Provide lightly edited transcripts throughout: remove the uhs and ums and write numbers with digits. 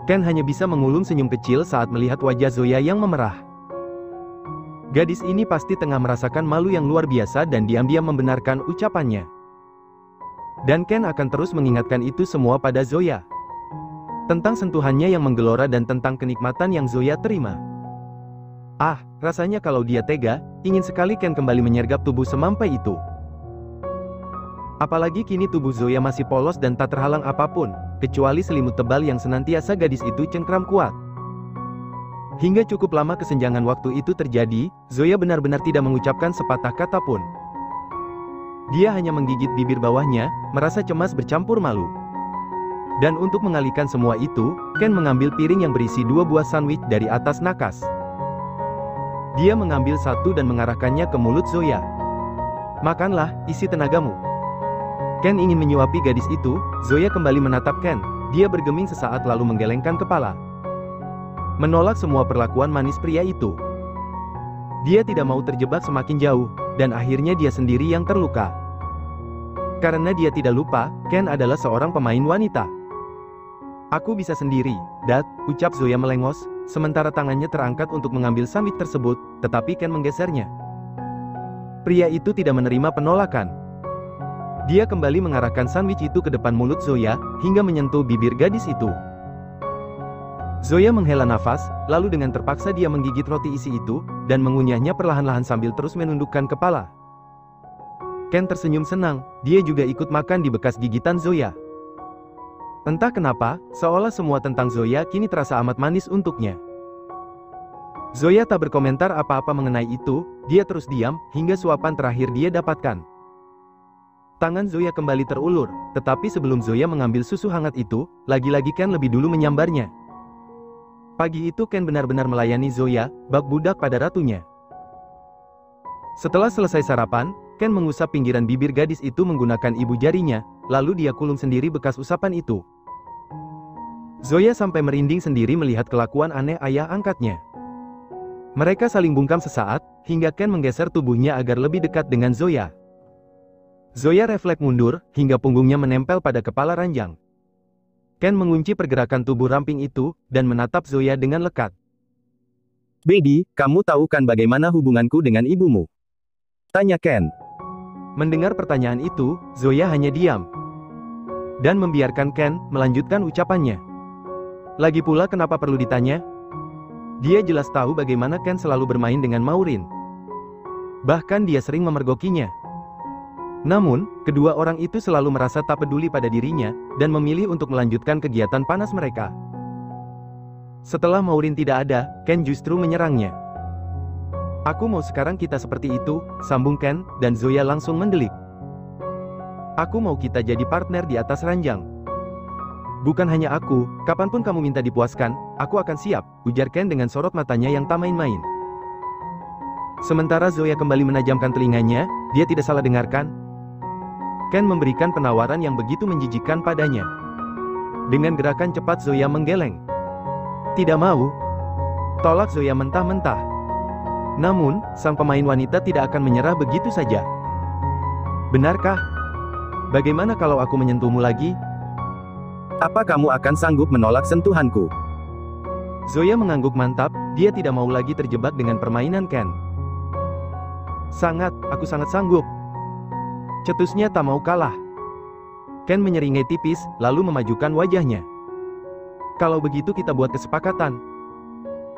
Ken hanya bisa mengulum senyum kecil saat melihat wajah Zoya yang memerah. Gadis ini pasti tengah merasakan malu yang luar biasa dan diam-diam membenarkan ucapannya. Dan Ken akan terus mengingatkan itu semua pada Zoya. Tentang sentuhannya yang menggelora dan tentang kenikmatan yang Zoya terima. Rasanya kalau dia tega, ingin sekali Ken kembali menyergap tubuh semampai itu. Apalagi kini tubuh Zoya masih polos dan tak terhalang apapun, kecuali selimut tebal yang senantiasa gadis itu cengkram kuat. Hingga cukup lama kesenjangan waktu itu terjadi, Zoya benar-benar tidak mengucapkan sepatah kata pun. Dia hanya menggigit bibir bawahnya, merasa cemas bercampur malu. Dan untuk mengalihkan semua itu, Ken mengambil piring yang berisi 2 buah sandwich dari atas nakas. Dia mengambil satu dan mengarahkannya ke mulut Zoya. "Makanlah, isi tenagamu." Ken ingin menyuapi gadis itu. Zoya kembali menatap Ken. Dia bergeming sesaat lalu menggelengkan kepala. Menolak semua perlakuan manis pria itu. Dia tidak mau terjebak semakin jauh, dan akhirnya dia sendiri yang terluka. Karena dia tidak lupa, Ken adalah seorang pemain wanita. "Aku bisa sendiri, Dad," ucap Zoya melengos, sementara tangannya terangkat untuk mengambil sandwich tersebut, tetapi Ken menggesernya. Pria itu tidak menerima penolakan. Dia kembali mengarahkan sandwich itu ke depan mulut Zoya, hingga menyentuh bibir gadis itu. Zoya menghela nafas, lalu dengan terpaksa dia menggigit roti isi itu, dan mengunyahnya perlahan-lahan sambil terus menundukkan kepala. Ken tersenyum senang, dia juga ikut makan di bekas gigitan Zoya. Entah kenapa, seolah semua tentang Zoya kini terasa amat manis untuknya. Zoya tak berkomentar apa-apa mengenai itu, dia terus diam, hingga suapan terakhir dia dapatkan. Tangan Zoya kembali terulur, tetapi sebelum Zoya mengambil susu hangat itu, lagi-lagi Ken lebih dulu menyambarnya. Pagi itu Ken benar-benar melayani Zoya, bak budak pada ratunya. Setelah selesai sarapan, Ken mengusap pinggiran bibir gadis itu menggunakan ibu jarinya, lalu dia kulum sendiri bekas usapan itu. Zoya sampai merinding sendiri melihat kelakuan aneh ayah angkatnya. Mereka saling bungkam sesaat, hingga Ken menggeser tubuhnya agar lebih dekat dengan Zoya. Zoya refleks mundur, hingga punggungnya menempel pada kepala ranjang. Ken mengunci pergerakan tubuh ramping itu, dan menatap Zoya dengan lekat. "Baby, kamu tahu kan bagaimana hubunganku dengan ibumu?" tanya Ken. Mendengar pertanyaan itu, Zoya hanya diam. Dan membiarkan Ken melanjutkan ucapannya. Lagi pula kenapa perlu ditanya? Dia jelas tahu bagaimana Ken selalu bermain dengan Maureen. Bahkan dia sering memergokinya. Namun, kedua orang itu selalu merasa tak peduli pada dirinya, dan memilih untuk melanjutkan kegiatan panas mereka. Setelah Maureen tidak ada, Ken justru menyerangnya. "Aku mau sekarang kita seperti itu," sambung Ken, dan Zoya langsung mendelik. "Aku mau kita jadi partner di atas ranjang." "Bukan hanya aku, kapanpun kamu minta dipuaskan, aku akan siap," ujar Ken dengan sorot matanya yang tak main-main. Sementara Zoya kembali menajamkan telinganya, dia tidak salah dengarkan. Ken memberikan penawaran yang begitu menjijikkan padanya. Dengan gerakan cepat Zoya menggeleng. "Tidak mau." Tolak Zoya mentah-mentah. Namun, sang pemain wanita tidak akan menyerah begitu saja. "Benarkah? Bagaimana kalau aku menyentuhmu lagi?" "Apa kamu akan sanggup menolak sentuhanku?" Zoya mengangguk mantap, dia tidak mau lagi terjebak dengan permainan Ken. Aku sangat sanggup." Cetusnya tak mau kalah. Ken menyeringai tipis, lalu memajukan wajahnya. "Kalau begitu kita buat kesepakatan."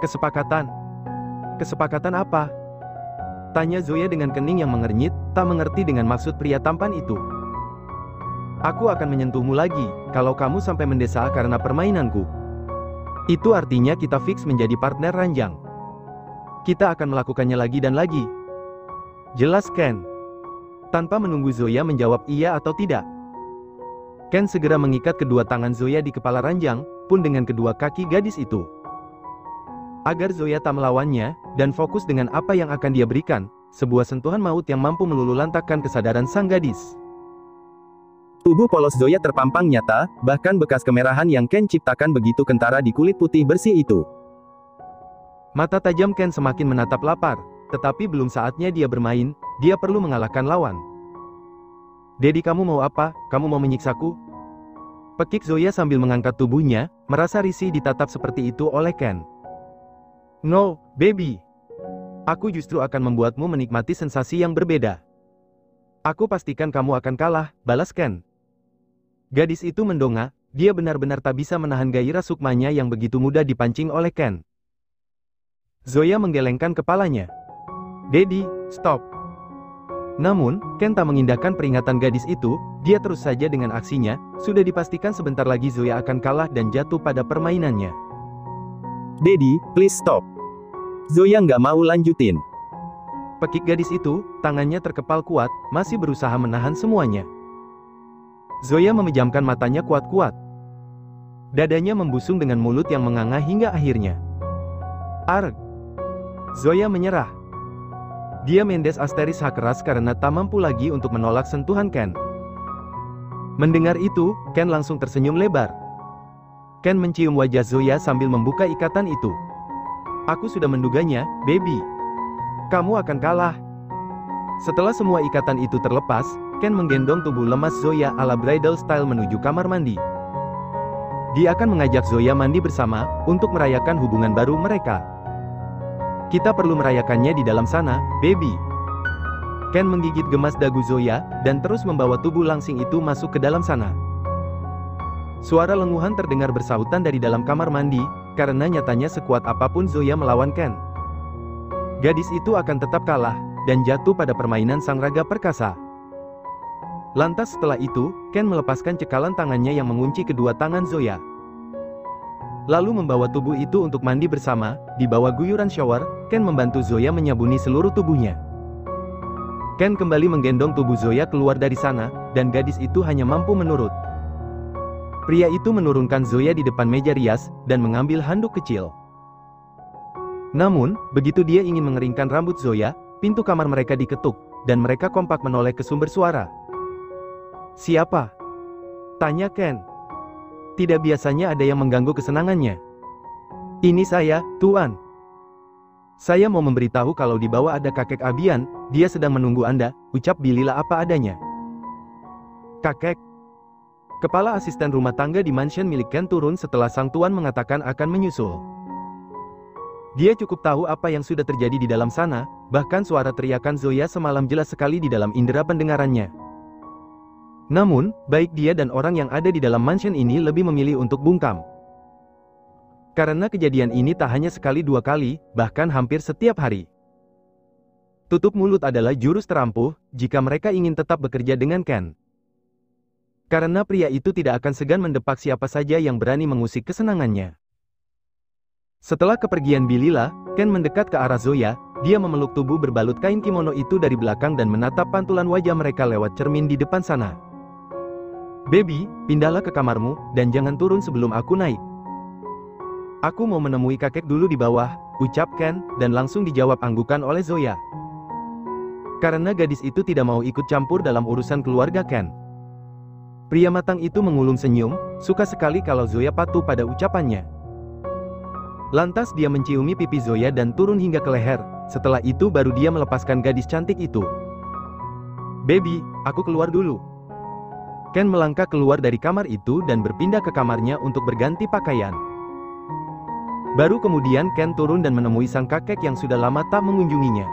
"Kesepakatan? Kesepakatan apa?" tanya Zoya dengan kening yang mengernyit, tak mengerti dengan maksud pria tampan itu. "Aku akan menyentuhmu lagi, kalau kamu sampai mendesak karena permainanku. Itu artinya kita fix menjadi partner ranjang. Kita akan melakukannya lagi dan lagi." Jelas Ken. Tanpa menunggu Zoya menjawab iya atau tidak, Ken segera mengikat kedua tangan Zoya di kepala ranjang, pun dengan kedua kaki gadis itu. Agar Zoya tak melawannya, dan fokus dengan apa yang akan dia berikan, sebuah sentuhan maut yang mampu meluluhlantakkan kesadaran sang gadis. Tubuh polos Zoya terpampang nyata, bahkan bekas kemerahan yang Ken ciptakan begitu kentara di kulit putih bersih itu. Mata tajam Ken semakin menatap lapar, tetapi belum saatnya dia bermain, dia perlu mengalahkan lawan. "Dedi, kamu mau apa? Kamu mau menyiksaku?" Pekik Zoya sambil mengangkat tubuhnya, merasa risih ditatap seperti itu oleh Ken. No, baby. Aku justru akan membuatmu menikmati sensasi yang berbeda. Aku pastikan kamu akan kalah, balas Ken. Gadis itu mendongak, dia benar-benar tak bisa menahan gairah sukmanya yang begitu mudah dipancing oleh Ken. Zoya menggelengkan kepalanya. Daddy, stop. Namun, Ken tak mengindahkan peringatan gadis itu, dia terus saja dengan aksinya, sudah dipastikan sebentar lagi Zoya akan kalah dan jatuh pada permainannya. Daddy, please stop. Zoya nggak mau lanjutin. Pekik gadis itu, tangannya terkepal kuat, masih berusaha menahan semuanya. Zoya memejamkan matanya kuat-kuat. Dadanya membusung dengan mulut yang menganga hingga akhirnya. Arg! Zoya menyerah. Dia mendes asteris keras karena tak mampu lagi untuk menolak sentuhan Ken. Mendengar itu, Ken langsung tersenyum lebar. Ken mencium wajah Zoya sambil membuka ikatan itu. Aku sudah menduganya, baby. Kamu akan kalah. Setelah semua ikatan itu terlepas, Ken menggendong tubuh lemas Zoya ala bridal style menuju kamar mandi. Dia akan mengajak Zoya mandi bersama, untuk merayakan hubungan baru mereka. Kita perlu merayakannya di dalam sana, baby. Ken menggigit gemas dagu Zoya, dan terus membawa tubuh langsing itu masuk ke dalam sana. Suara lenguhan terdengar bersahutan dari dalam kamar mandi, karena nyatanya sekuat apapun Zoya melawan Ken, gadis itu akan tetap kalah, dan jatuh pada permainan sang raga perkasa. Lantas setelah itu, Ken melepaskan cekalan tangannya yang mengunci kedua tangan Zoya. Lalu membawa tubuh itu untuk mandi bersama, di bawah guyuran shower, Ken membantu Zoya menyabuni seluruh tubuhnya. Ken kembali menggendong tubuh Zoya keluar dari sana, dan gadis itu hanya mampu menurut. Pria itu menurunkan Zoya di depan meja rias, dan mengambil handuk kecil. Namun, begitu dia ingin mengeringkan rambut Zoya, pintu kamar mereka diketuk, dan mereka kompak menoleh ke sumber suara. Siapa? Tanya Ken. Tidak biasanya ada yang mengganggu kesenangannya. Ini saya, Tuan. Saya mau memberitahu kalau di bawah ada kakek Abian, dia sedang menunggu Anda, ucap Bilila apa adanya. Kakek. Kepala asisten rumah tangga di mansion milik Ken turun setelah sang tuan mengatakan akan menyusul. Dia cukup tahu apa yang sudah terjadi di dalam sana, bahkan suara teriakan Zoya semalam jelas sekali di dalam indera pendengarannya. Namun, baik dia dan orang yang ada di dalam mansion ini lebih memilih untuk bungkam. Karena kejadian ini tak hanya sekali dua kali, bahkan hampir setiap hari. Tutup mulut adalah jurus terampuh, jika mereka ingin tetap bekerja dengan Ken. Karena pria itu tidak akan segan mendepak siapa saja yang berani mengusik kesenangannya. Setelah kepergian Bilila, Ken mendekat ke arah Zoya, dia memeluk tubuh berbalut kain kimono itu dari belakang dan menatap pantulan wajah mereka lewat cermin di depan sana. Baby, pindahlah ke kamarmu, dan jangan turun sebelum aku naik. Aku mau menemui kakek dulu di bawah, ucap Ken, dan langsung dijawab anggukan oleh Zoya. Karena gadis itu tidak mau ikut campur dalam urusan keluarga Ken. Pria matang itu mengulum senyum, suka sekali kalau Zoya patuh pada ucapannya. Lantas dia menciumi pipi Zoya dan turun hingga ke leher, setelah itu baru dia melepaskan gadis cantik itu. Baby, aku keluar dulu. Ken melangkah keluar dari kamar itu dan berpindah ke kamarnya untuk berganti pakaian. Baru kemudian Ken turun dan menemui sang kakek yang sudah lama tak mengunjunginya.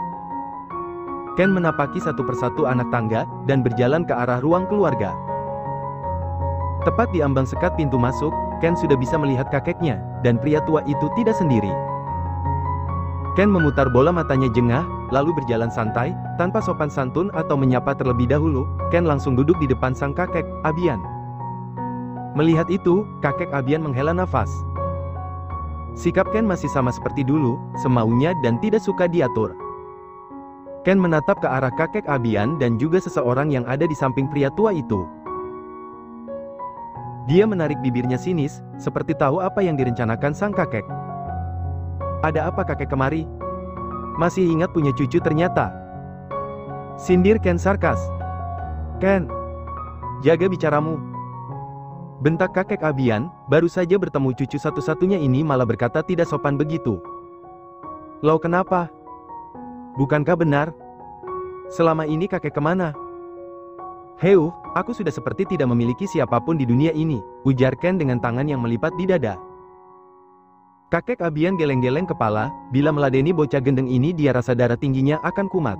Ken menapaki satu persatu anak tangga, dan berjalan ke arah ruang keluarga. Tepat di ambang sekat pintu masuk, Ken sudah bisa melihat kakeknya, dan pria tua itu tidak sendiri. Ken memutar bola matanya jengah, lalu berjalan santai, tanpa sopan santun atau menyapa terlebih dahulu. Ken langsung duduk di depan sang kakek, Abian. Melihat itu, kakek Abian menghela nafas. Sikap Ken masih sama seperti dulu, semaunya dan tidak suka diatur. Ken menatap ke arah kakek Abian dan juga seseorang yang ada di samping pria tua itu. Dia menarik bibirnya sinis, seperti tahu apa yang direncanakan sang kakek. Ada apa kakek kemari? Masih ingat punya cucu ternyata. Sindir Ken sarkas. Ken, jaga bicaramu. Bentak kakek Abian, baru saja bertemu cucu satu-satunya ini malah berkata tidak sopan begitu. Lo kenapa? Bukankah benar? Selama ini kakek kemana? Heu, aku sudah seperti tidak memiliki siapapun di dunia ini, ujar Ken dengan tangan yang melipat di dada. Kakek Abian geleng-geleng kepala, bila meladeni bocah gendeng ini dia rasa darah tingginya akan kumat.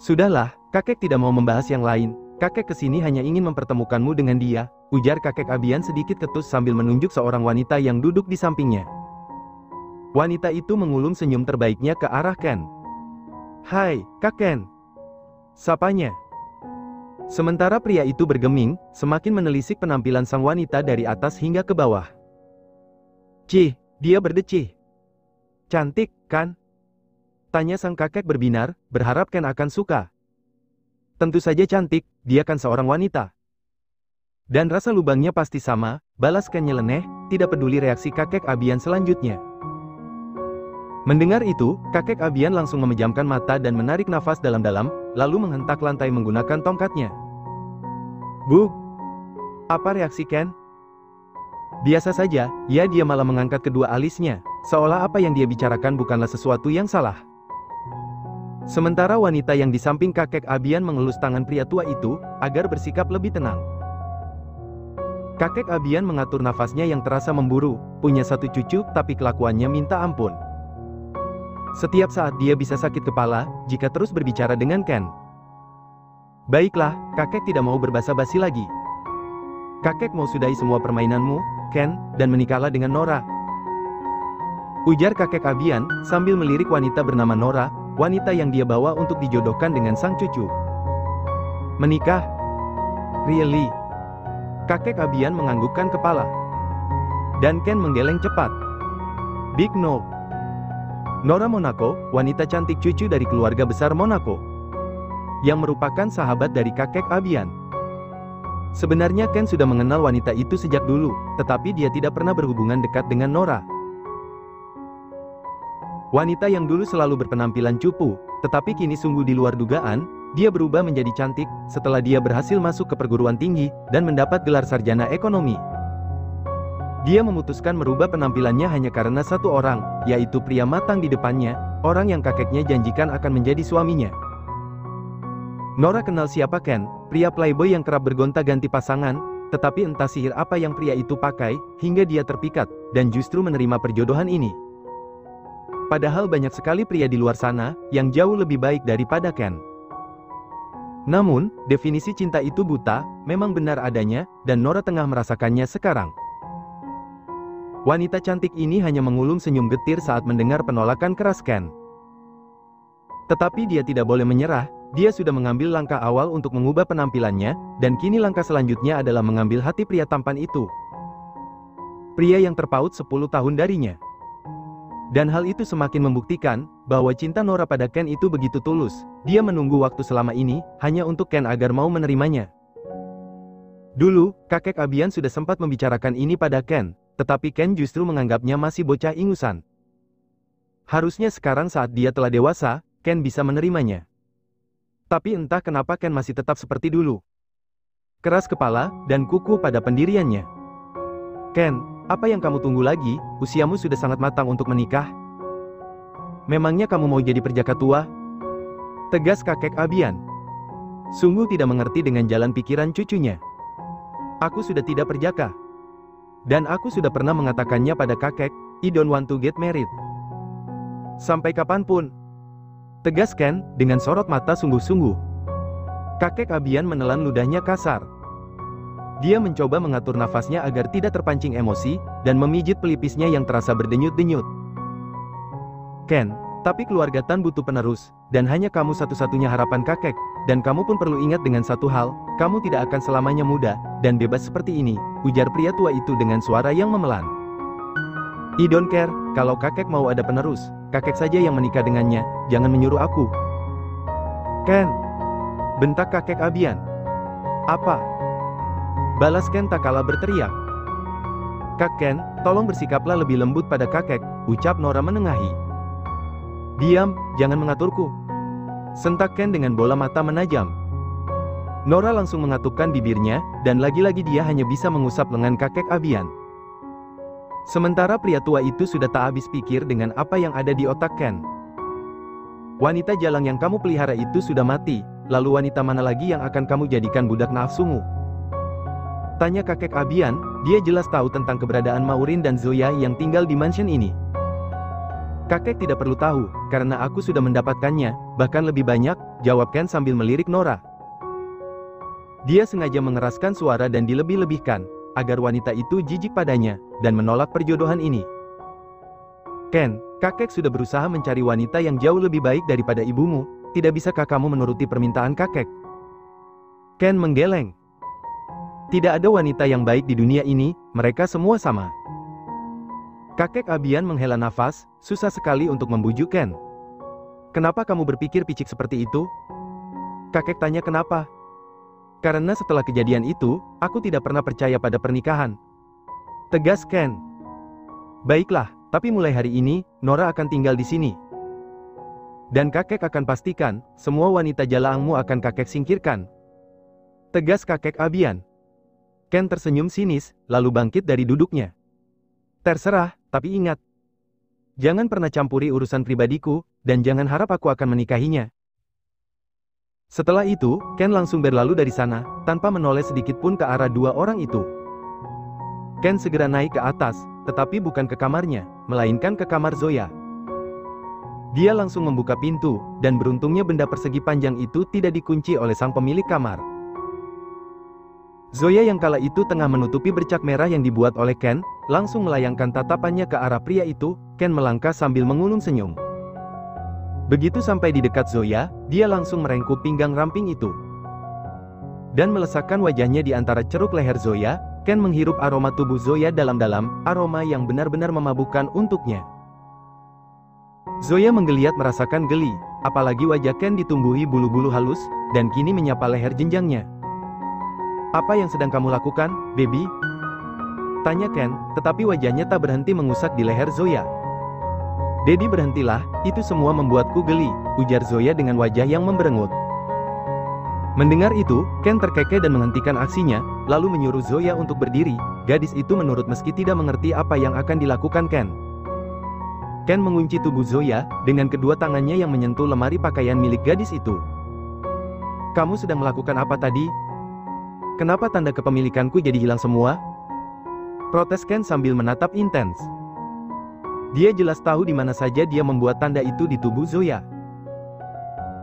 Sudahlah, kakek tidak mau membahas yang lain, kakek kesini hanya ingin mempertemukanmu dengan dia, ujar kakek Abian sedikit ketus sambil menunjuk seorang wanita yang duduk di sampingnya. Wanita itu mengulum senyum terbaiknya ke arah Ken. "Hai, Kak Ken," sapanya. Sementara pria itu bergeming, semakin menelisik penampilan sang wanita dari atas hingga ke bawah. "Cih," dia berdecih. "Cantik, kan?" tanya sang kakek berbinar, berharap Ken akan suka. "Tentu saja cantik, dia kan seorang wanita." "Dan rasa lubangnya pasti sama," balas Ken nyeleneh, tidak peduli reaksi kakek Abian selanjutnya. Mendengar itu, kakek Abian langsung memejamkan mata dan menarik nafas dalam-dalam, lalu menghentak lantai menggunakan tongkatnya. "Bug!" Apa reaksi Ken? Biasa saja, ya dia malah mengangkat kedua alisnya, seolah apa yang dia bicarakan bukanlah sesuatu yang salah. Sementara wanita yang di samping kakek Abian mengelus tangan pria tua itu, agar bersikap lebih tenang. Kakek Abian mengatur nafasnya yang terasa memburu, punya satu cucu tapi kelakuannya minta ampun. Setiap saat dia bisa sakit kepala, jika terus berbicara dengan Ken. "Baiklah, kakek tidak mau berbasa-basi lagi. Kakek mau sudahi semua permainanmu, Ken, dan menikahlah dengan Nora," ujar kakek Abian, sambil melirik wanita bernama Nora, wanita yang dia bawa untuk dijodohkan dengan sang cucu. "Menikah? Really?" Kakek Abian menganggukkan kepala. Dan Ken menggeleng cepat. "Big no." Nora Monaco, wanita cantik cucu dari keluarga besar Monaco, yang merupakan sahabat dari kakek Abian. Sebenarnya Ken sudah mengenal wanita itu sejak dulu, tetapi dia tidak pernah berhubungan dekat dengan Nora. Wanita yang dulu selalu berpenampilan cupu, tetapi kini sungguh di luar dugaan, dia berubah menjadi cantik, setelah dia berhasil masuk ke perguruan tinggi, dan mendapat gelar sarjana ekonomi. Dia memutuskan merubah penampilannya hanya karena satu orang, yaitu pria matang di depannya, orang yang kakeknya janjikan akan menjadi suaminya. Nora kenal siapa Ken, pria playboy yang kerap bergonta-ganti pasangan, tetapi entah sihir apa yang pria itu pakai, hingga dia terpikat, dan justru menerima perjodohan ini. Padahal banyak sekali pria di luar sana, yang jauh lebih baik daripada Ken. Namun, definisi cinta itu buta, memang benar adanya, dan Nora tengah merasakannya sekarang. Wanita cantik ini hanya mengulum senyum getir saat mendengar penolakan keras Ken. Tetapi dia tidak boleh menyerah, dia sudah mengambil langkah awal untuk mengubah penampilannya, dan kini langkah selanjutnya adalah mengambil hati pria tampan itu. Pria yang terpaut 10 tahun darinya. Dan hal itu semakin membuktikan, bahwa cinta Nora pada Ken itu begitu tulus, dia menunggu waktu selama ini, hanya untuk Ken agar mau menerimanya. Dulu, kakek Abian sudah sempat membicarakan ini pada Ken, tetapi Ken justru menganggapnya masih bocah ingusan. Harusnya sekarang saat dia telah dewasa, Ken bisa menerimanya. Tapi entah kenapa Ken masih tetap seperti dulu. Keras kepala, dan kukuh pada pendiriannya. "Ken, apa yang kamu tunggu lagi? Usiamu sudah sangat matang untuk menikah. Memangnya kamu mau jadi perjaka tua?" tegas kakek Abian. Sungguh tidak mengerti dengan jalan pikiran cucunya. "Aku sudah tidak perjaka. Dan aku sudah pernah mengatakannya pada kakek, I don't want to get married. Sampai kapanpun," tegas Ken, dengan sorot mata sungguh-sungguh. Kakek Abian menelan ludahnya kasar. Dia mencoba mengatur nafasnya agar tidak terpancing emosi, dan memijit pelipisnya yang terasa berdenyut-denyut. "Ken, tapi keluarga Tan butuh penerus, dan hanya kamu satu-satunya harapan kakek, dan kamu pun perlu ingat dengan satu hal, kamu tidak akan selamanya muda, dan bebas seperti ini," ujar pria tua itu dengan suara yang memelan. "I don't care, kalau kakek mau ada penerus, kakek saja yang menikah dengannya, jangan menyuruh aku." "Ken!" bentak kakek Abian. "Apa?" balas Ken tak kalah berteriak. "Kak Ken, tolong bersikaplah lebih lembut pada kakek," ucap Nora menengahi. "Diam, jangan mengaturku," sentak Ken dengan bola mata menajam. Nora langsung mengatupkan bibirnya, dan lagi-lagi dia hanya bisa mengusap lengan kakek Abian. Sementara pria tua itu sudah tak habis pikir dengan apa yang ada di otak Ken. "Wanita jalang yang kamu pelihara itu sudah mati, lalu wanita mana lagi yang akan kamu jadikan budak nafsumu?" Tanya kakek Abian, dia jelas tahu tentang keberadaan Maureen dan Zoya yang tinggal di mansion ini. Kakek tidak perlu tahu, karena aku sudah mendapatkannya, bahkan lebih banyak, jawab Ken sambil melirik Nora. Dia sengaja mengeraskan suara dan dilebih-lebihkan, agar wanita itu jijik padanya, dan menolak perjodohan ini. Ken, kakek sudah berusaha mencari wanita yang jauh lebih baik daripada ibumu, tidak bisakah kamu menuruti permintaan kakek? Ken menggeleng. Tidak ada wanita yang baik di dunia ini, mereka semua sama. Kakek Abian menghela nafas, susah sekali untuk membujuk Ken. Kenapa kamu berpikir picik seperti itu? Kakek tanya kenapa? Karena setelah kejadian itu, aku tidak pernah percaya pada pernikahan. Tegas Ken. Baiklah, tapi mulai hari ini, Nora akan tinggal di sini. Dan kakek akan pastikan, semua wanita jalaangmu akan kakek singkirkan. Tegas kakek Abian. Ken tersenyum sinis, lalu bangkit dari duduknya. Terserah, tapi ingat. Jangan pernah campuri urusan pribadiku, dan jangan harap aku akan menikahinya. Setelah itu, Ken langsung berlalu dari sana, tanpa menoleh sedikit pun ke arah dua orang itu. Ken segera naik ke atas, tetapi bukan ke kamarnya, melainkan ke kamar Zoya. Dia langsung membuka pintu, dan beruntungnya benda persegi panjang itu tidak dikunci oleh sang pemilik kamar. Zoya yang kala itu tengah menutupi bercak merah yang dibuat oleh Ken, langsung melayangkan tatapannya ke arah pria itu. Ken melangkah sambil mengulum senyum. Begitu sampai di dekat Zoya, dia langsung merengkuh pinggang ramping itu. Dan meletakkan wajahnya di antara ceruk leher Zoya. Ken menghirup aroma tubuh Zoya dalam-dalam, aroma yang benar-benar memabukkan untuknya. Zoya menggeliat merasakan geli, apalagi wajah Ken ditumbuhi bulu-bulu halus, dan kini menyapa leher jenjangnya. Apa yang sedang kamu lakukan, baby? Tanya Ken, tetapi wajahnya tak berhenti mengusap di leher Zoya. Dedi berhentilah, itu semua membuatku geli, ujar Zoya dengan wajah yang memberengut. Mendengar itu, Ken terkekeh dan menghentikan aksinya, lalu menyuruh Zoya untuk berdiri. Gadis itu menurut meski tidak mengerti apa yang akan dilakukan Ken. Ken mengunci tubuh Zoya, dengan kedua tangannya yang menyentuh lemari pakaian milik gadis itu. Kamu sedang melakukan apa tadi? Kenapa tanda kepemilikanku jadi hilang semua? Protes Ken sambil menatap intens. Dia jelas tahu di mana saja dia membuat tanda itu di tubuh Zoya.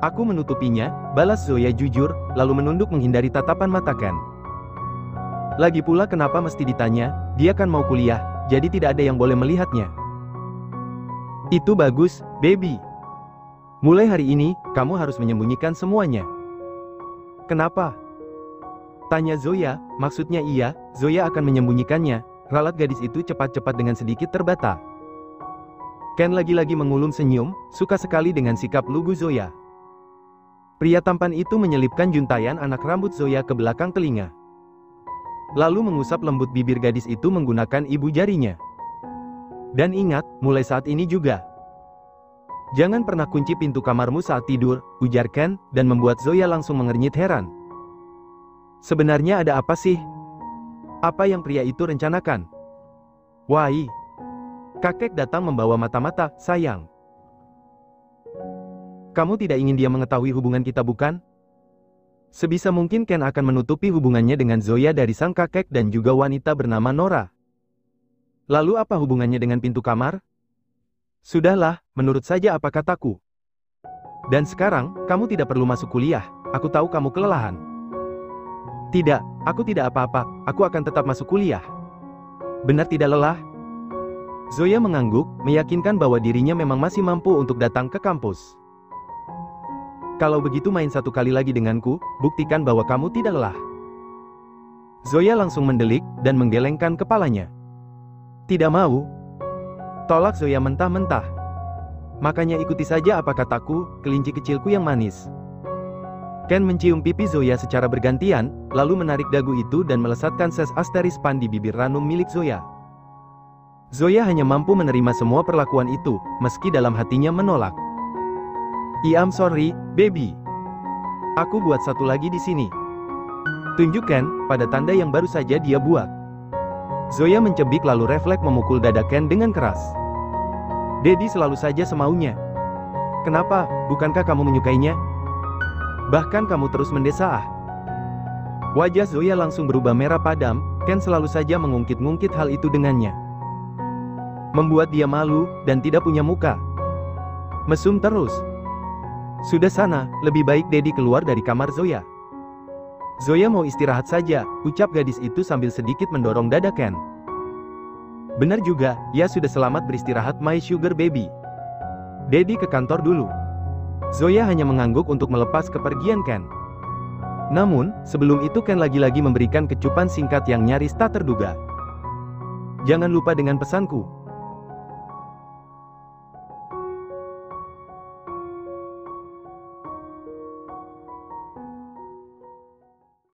Aku menutupinya, balas Zoya jujur, lalu menunduk menghindari tatapan mata Ken. Lagi pula kenapa mesti ditanya, dia kan mau kuliah, jadi tidak ada yang boleh melihatnya. Itu bagus, baby. Mulai hari ini, kamu harus menyembunyikan semuanya. Kenapa? Tanya Zoya, maksudnya iya, Zoya akan menyembunyikannya. Ralat gadis itu cepat-cepat dengan sedikit terbata. Ken lagi-lagi mengulum senyum, suka sekali dengan sikap lugu Zoya. Pria tampan itu menyelipkan juntayan anak rambut Zoya ke belakang telinga. Lalu mengusap lembut bibir gadis itu menggunakan ibu jarinya. Dan ingat, mulai saat ini juga. Jangan pernah kunci pintu kamarmu saat tidur, ujar Ken, dan membuat Zoya langsung mengernyit heran. Sebenarnya ada apa sih? Apa yang pria itu rencanakan? Wai. Kakek datang membawa mata-mata, sayang. Kamu tidak ingin dia mengetahui hubungan kita bukan? Sebisa mungkin Ken akan menutupi hubungannya dengan Zoya dari sang kakek dan juga wanita bernama Nora. Lalu apa hubungannya dengan pintu kamar? Sudahlah, menurut saja apa kataku. Dan sekarang, kamu tidak perlu masuk kuliah, aku tahu kamu kelelahan. Tidak, aku tidak apa-apa, aku akan tetap masuk kuliah. Benar tidak lelah? Zoya mengangguk, meyakinkan bahwa dirinya memang masih mampu untuk datang ke kampus. Kalau begitu main satu kali lagi denganku, buktikan bahwa kamu tidak lelah. Zoya langsung mendelik, dan menggelengkan kepalanya. Tidak mau. Tolak Zoya mentah-mentah. Makanya ikuti saja apa kataku, kelinci kecilku yang manis. Ken mencium pipi Zoya secara bergantian, lalu menarik dagu itu dan melesatkan ses asteris pan di bibir ranum milik Zoya. Zoya hanya mampu menerima semua perlakuan itu, meski dalam hatinya menolak. I'm sorry, baby. Aku buat satu lagi di sini. Tunjukkan, pada tanda yang baru saja dia buat. Zoya mencebik lalu refleks memukul dada Ken dengan keras. Dedi selalu saja semaunya. Kenapa, bukankah kamu menyukainya? Bahkan kamu terus mendesah. Wajah Zoya langsung berubah merah padam. Ken selalu saja mengungkit-ngungkit hal itu dengannya. Membuat dia malu, dan tidak punya muka. Mesum terus. Sudah sana, lebih baik Dedi keluar dari kamar Zoya. Zoya mau istirahat saja, ucap gadis itu sambil sedikit mendorong dada Ken. Benar juga, ya sudah selamat beristirahat my sugar baby. Dedi ke kantor dulu. Zoya hanya mengangguk untuk melepas kepergian Ken. Namun, sebelum itu Ken lagi-lagi memberikan kecupan singkat yang nyaris tak terduga. Jangan lupa dengan pesanku.